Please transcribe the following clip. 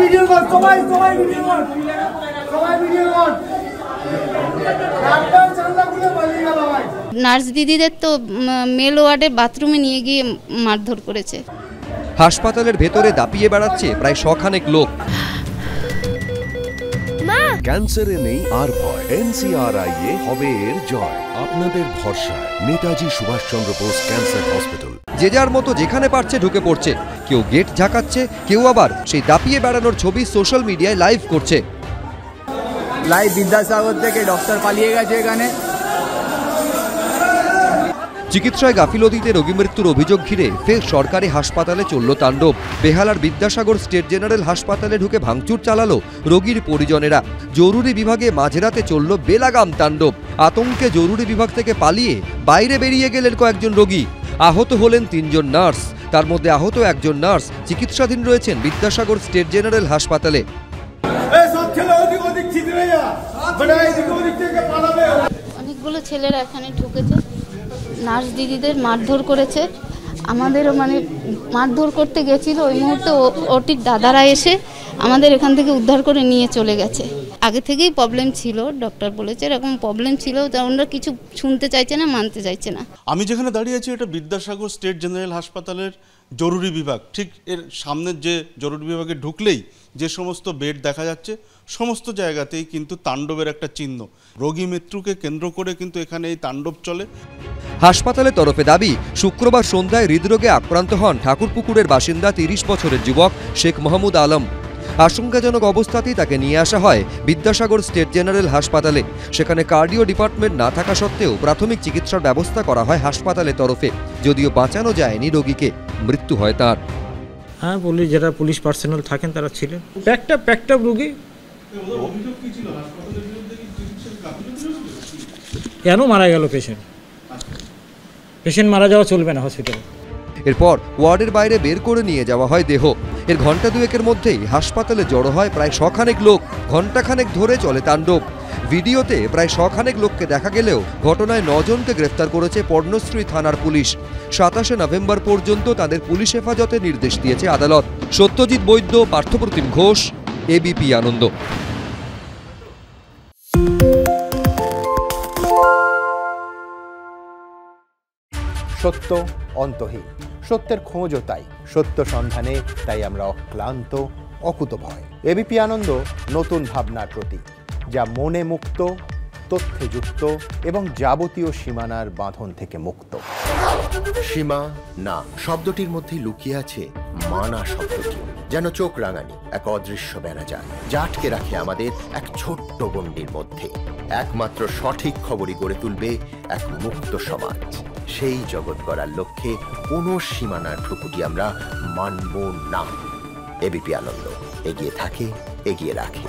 Video কর, সবাই video কর, সবাই ভিডিও কর। নার্স দিদিদের তো মেল ওয়ার্ডে বাথরুমে নিয়ে গিয়ে মারধর করেছে। হাসপাতালের ভেতরে দাপিয়ে বেড়াচ্ছে প্রায় 100 খানেক লোক। ক্যান্সারে নেই আর ভয়, NCRI হবে এর জয়। আপনাদের ভরসা নেতাজি সুভাষচন্দ্র বোস ক্যান্সার হসপিটাল। যে যার মতো যেখানে পারছে ঢুকে পড়ছে, কেউ গেট ঝাঁকাচ্ছে, কেউ আবার সেই দাপিয়ে বেড়ানোর ছবি সোশ্যাল মিডিয়ায় লাইভ করছে। লাইভ বিদ্যাসাগর থেকে ডক্টর পালিয়ে গেছে এখানে। চিকিৎসায় গাফিলতিতে রোগী মৃত্যুর অভিযোগ ঘিরে ফের সরকারি হাসপাতালে চলল তাণ্ডব। বেহালার বিদ্যাসাগর স্টেট জেনারেল হাসপাতালে ঢুকে ভাঙচুর চালালো রোগীর পরিজনেরা। জরুরি বিভাগে মাঝরাতে চলল বেলাগাম তাণ্ডব। আতঙ্কে জরুরি বিভাগ থেকে পালিয়ে বাইরে বেরিয়ে গেলেন কয়েকজন রোগী। আহত হলেন 3 জন নার্স। তার মধ্যে আহত একজন নার্স চিকিৎসাধীন রয়েছেন বিদ্যাসাগর স্টেট জেনারেল হাসপাতালে। অনেকগুলো ছেলেরা এখানে ঢুকেছে, নার্স দিদিদের মারধর করেছে। আমাদেরও মারধর করতে গেছিল, ওই মুহূর্তে ওটির দাদারা এসে আমাদের এখান থেকে উদ্ধার করে নিয়ে চলে গেছে। আগে থেকেই প্রবলেম ছিল, ডক্টর বলেছে এরকম প্রবলেম ছিল, তা ওনারা কিছু শুনতে চাইছে না, মানতে চাইছে না। আমি যেখানে দাঁড়িয়ে আছি এটা বিদ্যাসাগর স্টেট জেনারেল হাসপাতালের জরুরি বিভাগ। ঠিক এর সামনের যে জরুরি বিভাগে ঢুকলেই যে সমস্ত বেড দেখা যাচ্ছে, সমস্ত জায়গাতেই কিন্তু তাণ্ডবের একটা চিহ্ন। রোগী মৃত্যুকে কেন্দ্র করে কিন্তু এখানে এই তাণ্ডব চলে। হাসপাতালের তরফে দাবি, শুক্রবার সন্ধ্যায় হৃদরোগে আক্রান্ত হন ঠাকুরপুকুরের বাসিন্দা 30 বছরের যুবক শেখ মাহমুদ আলম। আশঙ্কাজনক অবস্থাতেই তাকে নিয়ে আসা হয় বিদ্যাসাগর স্টেট জেনারেল হাসপাতালে। সেখানে কার্ডিও ডিপার্টমেন্ট না থাকা সত্ত্বেও প্রাথমিক চিকিৎসার ব্যবস্থা করা হয় হাসপাতালের তরফে। যদিও বাঁচানো যায়নি রোগীকে, মৃত্যু হয় তার। হ্যাঁ, যারা পুলিশ পার্সোনাল থাকেন তারা ছিলেন। প্যাকটা রোগী কেন মারা গেল? পেশেন্ট মারা যাওয়া চলবে না হসপিটালে। এরপর ওয়ার্ডের বাইরে বের করে নিয়ে যাওয়া হয় দেহ। এর ঘণ্টা দুয়েকের মধ্যেই হাসপাতালে জড়ো হয় প্রায় 100 খানেক লোক। ঘণ্টাখানেক ধরে চলে তাণ্ডব। ভিডিওতে প্রায় 100 খানেক লোককে দেখা গেলেও ঘটনায় 9 জনকে গ্রেফতার করেছে পর্ণশ্রী থানার পুলিশ। 27 নভেম্বর পর্যন্ত তাদের পুলিশ হেফাজতে নির্দেশ দিয়েছে আদালত। সত্যজিৎ বৈদ্য, পার্থপ্রতিম ঘোষ, ABP আনন্দ। সত্য অন্তহীন, সত্যের খোঁজও তাই, সত্য সন্ধানে তাই আমরা অক্লান্ত, অকুতভয়। ABP আনন্দ নতুন ভাবনার প্রতীক, যা মনে মুক্ত, তথ্যে যুক্ত এবং যাবতীয় সীমানার বাঁধন থেকে মুক্ত। সীমা না শব্দটির মধ্যে লুকিয়ে আছে মানা শব্দটি, যেন চোখ রাঙানি এক অদৃশ্য বেড়াজাল, যা আটকে রাখে আমাদের এক ছোট্ট গণ্ডির মধ্যে। একমাত্র সঠিক খবরই গড়ে তুলবে এক মুক্ত সমাজ। সেই জগৎ গড়ার লক্ষ্যে কোনো সীমানার ঠুকুটি আমরা মানব না। ABP আনন্দ এগিয়ে থাকে, এগিয়ে রাখে।